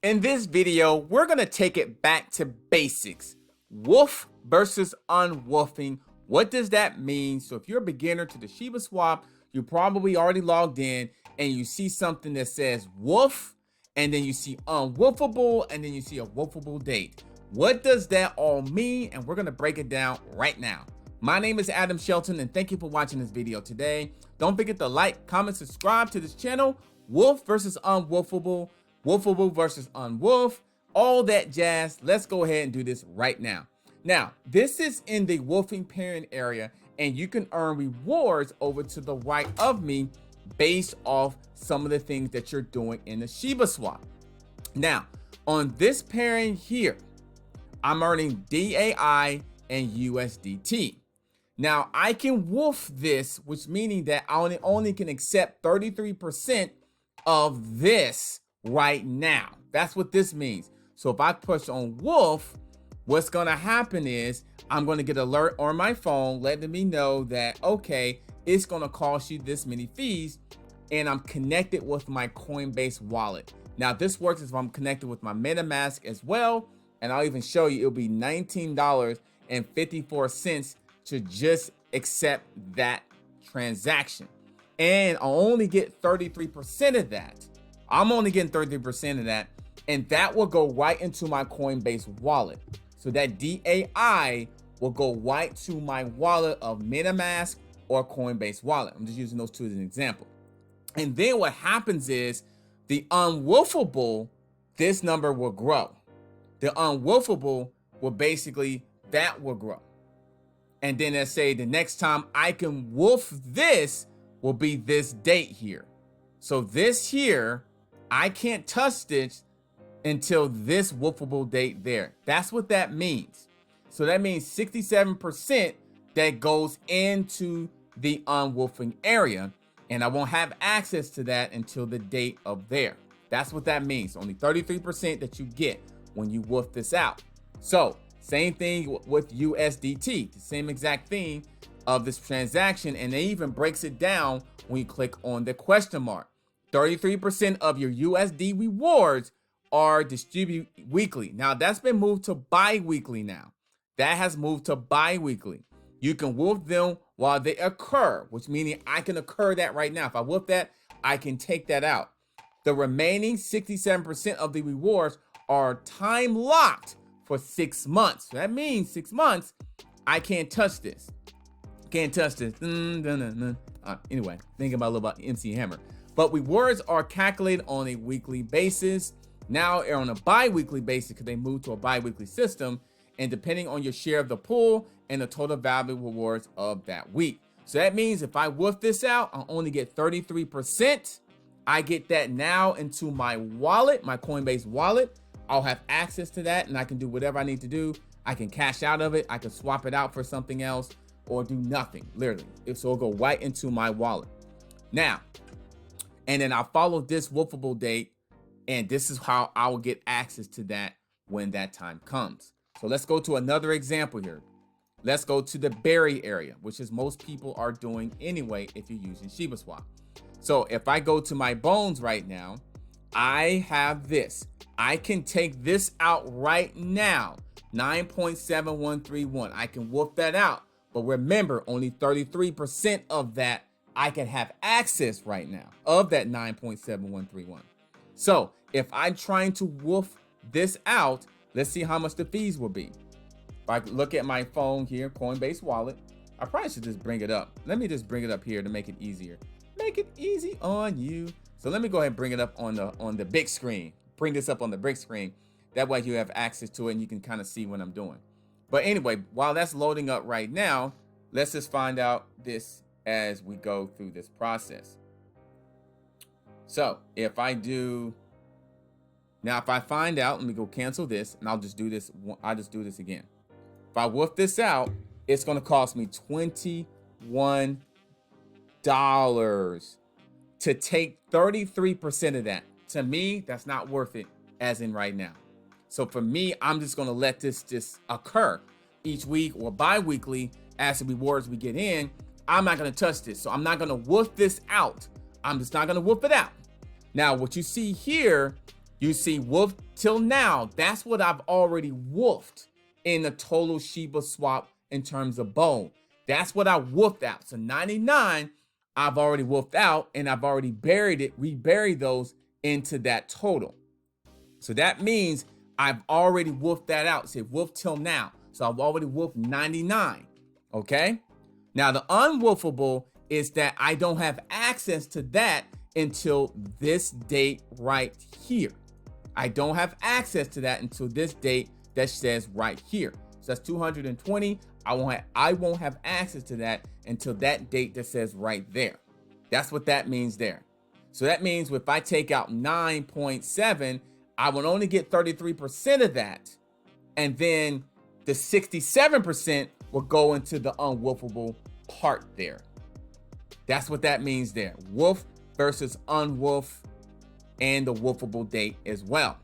In this video, we're gonna take it back to basics. Woof versus unwoofing. What does that mean? So if you're a beginner to the Shibaswap, you probably already logged in and you see something that says woof, and then you see unwoofable, and then you see a woofable date. What does that all mean? And we're gonna break it down right now. My name is Adam Shelton, and thank you for watching this video today. Don't forget to like, comment, subscribe to this channel. Woof versus unwoofable. Woofable versus unwoof, all that jazz. Let's go ahead and do this right now. Now, this is in the woofing pairing area, and you can earn rewards over to the right of me based off some of the things that you're doing in the Shibaswap. Now, on this pairing here, I'm earning DAI and USDT. Now, I can woof this, which meaning that I only can accept 33% of this right now. That's what this means. So if I push on woof, what's gonna happen is I'm gonna get an alert on my phone letting me know that, okay, it's gonna cost you this many fees, and I'm connected with my Coinbase wallet. Now this works if I'm connected with my MetaMask as well, and I'll even show you it'll be $19.54 to just accept that transaction. And I'll only get 33% of that. I'm only getting 33% of that, and that will go right into my Coinbase wallet. So that DAI will go right to my wallet of MetaMask or Coinbase wallet. I'm just using those two as an example. And then what happens is the unwoofable, this number will grow. The unwoofable will basically, that will grow. And then let's say the next time I can woof this will be this date here. So this here, I can't touch this until this woofable date there. That's what that means. So that means 67% that goes into the unwoofing area, and I won't have access to that until the date of there. That's what that means. Only 33% that you get when you woof this out. So same thing with USDT, the same exact thing of this transaction, and it even breaks it down when you click on the question mark. 33% of your USD rewards are distributed weekly. Now that's been moved to bi-weekly now. That has moved to bi-weekly. You can woof them while they occur, which meaning I can occur that right now. If I woof that, I can take that out. The remaining 67% of the rewards are time locked for 6 months. So that means 6 months, I can't touch this. Can't touch this. Anyway, thinking about a little about MC Hammer. But rewards are calculated on a weekly basis. Now they're on a bi-weekly basis because they moved to a bi-weekly system, and depending on your share of the pool and the total value rewards of that week. So that means if I woof this out, I'll only get 33%. I get that now into my wallet, my Coinbase wallet. I'll have access to that, and I can do whatever I need to do. I can cash out of it. I can swap it out for something else or do nothing, literally. So it'll go right into my wallet. Now, and then I'll follow this woofable date, and this is how I will get access to that when that time comes. So let's go to another example here. Let's go to the berry area, which is most people are doing anyway if you're using Shibaswap. So if I go to my bones right now, I have this. I can take this out right now, 9.7131. I can woof that out, but remember, only 33% of that I can have access right now of that 9.7131. So if I'm trying to woof this out, let's see how much the fees will be. If I look at my phone here, Coinbase wallet, I probably should just bring it up. Let me just bring it up here to make it easier. Make it easy on you. So let me go ahead and bring it up on the big screen. Bring this up on the big screen. That way you have access to it and you can kind of see what I'm doing. But anyway, while that's loading up right now, let's just find out this as we go through this process. So if I do, now if I find out, let me go cancel this, and I'll just do this. I'll just do this again. If I woof this out, it's going to cost me $21 to take 33% of that. To me, that's not worth it as in right now. So for me, I'm just going to let this just occur each week or bi-weekly as the rewards we get in. I'm not going to touch this. So I'm not going to woof this out. I'm just not going to woof it out. Now, what you see here You see Woof till now, that's what I've already woofed in the total Shiba swap in terms of bone. That's what I woofed out. So 99, I've already woofed out, and I've already buried it, reburied those into that total. So that means I've already woofed that out. Say woof till now. So I've already woofed 99. Okay. Now the unwoofable is that I don't have access to that until this date right here. I don't have access to that until this date that says right here. So that's 220. I won't have access to that until that date that says right there. That's what that means there. So that means if I take out 9.7, I would only get 33% of that. And then the 67% will go into the unwoofable part there. That's what that means there. Woof versus unwoof, and the woofable date as well.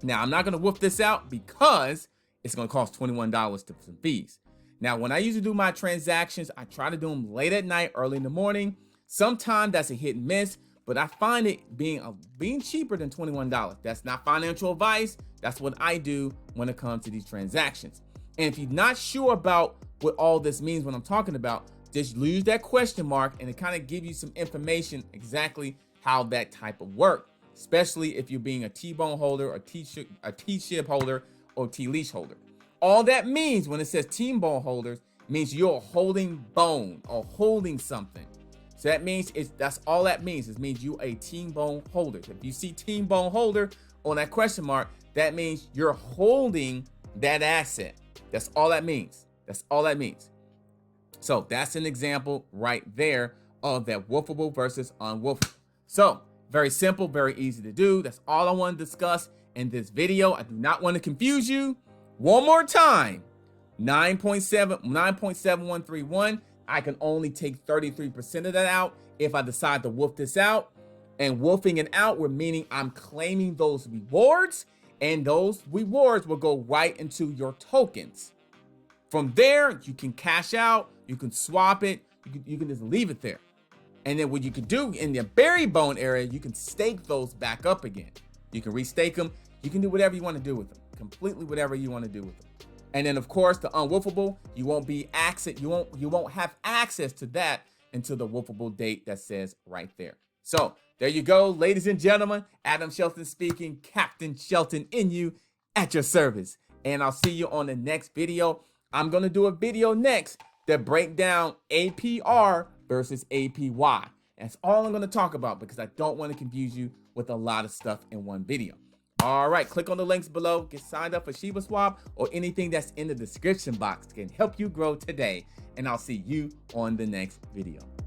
Now, I'm not going to woof this out because it's going to cost $21 to some fees. Now, when I usually do my transactions, I try to do them late at night, early in the morning. Sometimes that's a hit and miss, but I find it being cheaper than $21. That's not financial advice. That's what I do when it comes to these transactions. And if you're not sure about what all this means when I'm talking about, just use that question mark and it kind of give you some information exactly how that type of work, especially if you're being a T-bone holder, a T-SHIB holder, or T-LEASH holder. All that means when it says T-bone holders means you're holding bone or holding something. So that means that's all that means. It means you're a T-bone holder. If you see T-bone holder on that question mark, that means you're holding that asset. That's all that means. That's all that means. So that's an example right there of that woofable versus unwoofable. So very simple, very easy to do. That's all I want to discuss in this video. I do not want to confuse you. One more time, 9.7131. I can only take 33% of that out if I decide to woof this out. And woofing it out, we're meaning I'm claiming those rewards, and those rewards will go right into your tokens. From there, you can cash out, you can swap it, you can just leave it there. And then what you can do in the buried bone area, you can stake those back up again. You can restake them. You can do whatever you want to do with them. Completely whatever you want to do with them. And then of course the unwoofable, you won't have access to that until the woofable date that says right there. So there you go, ladies and gentlemen. Adam Shelton speaking, Captain Shelton in you at your service. And I'll see you on the next video. I'm going to do a video next that break down APR versus APY. That's all I'm going to talk about because I don't want to confuse you with a lot of stuff in one video. All right, click on the links below, get signed up for Shibaswap or anything that's in the description box can help you grow today. And I'll see you on the next video.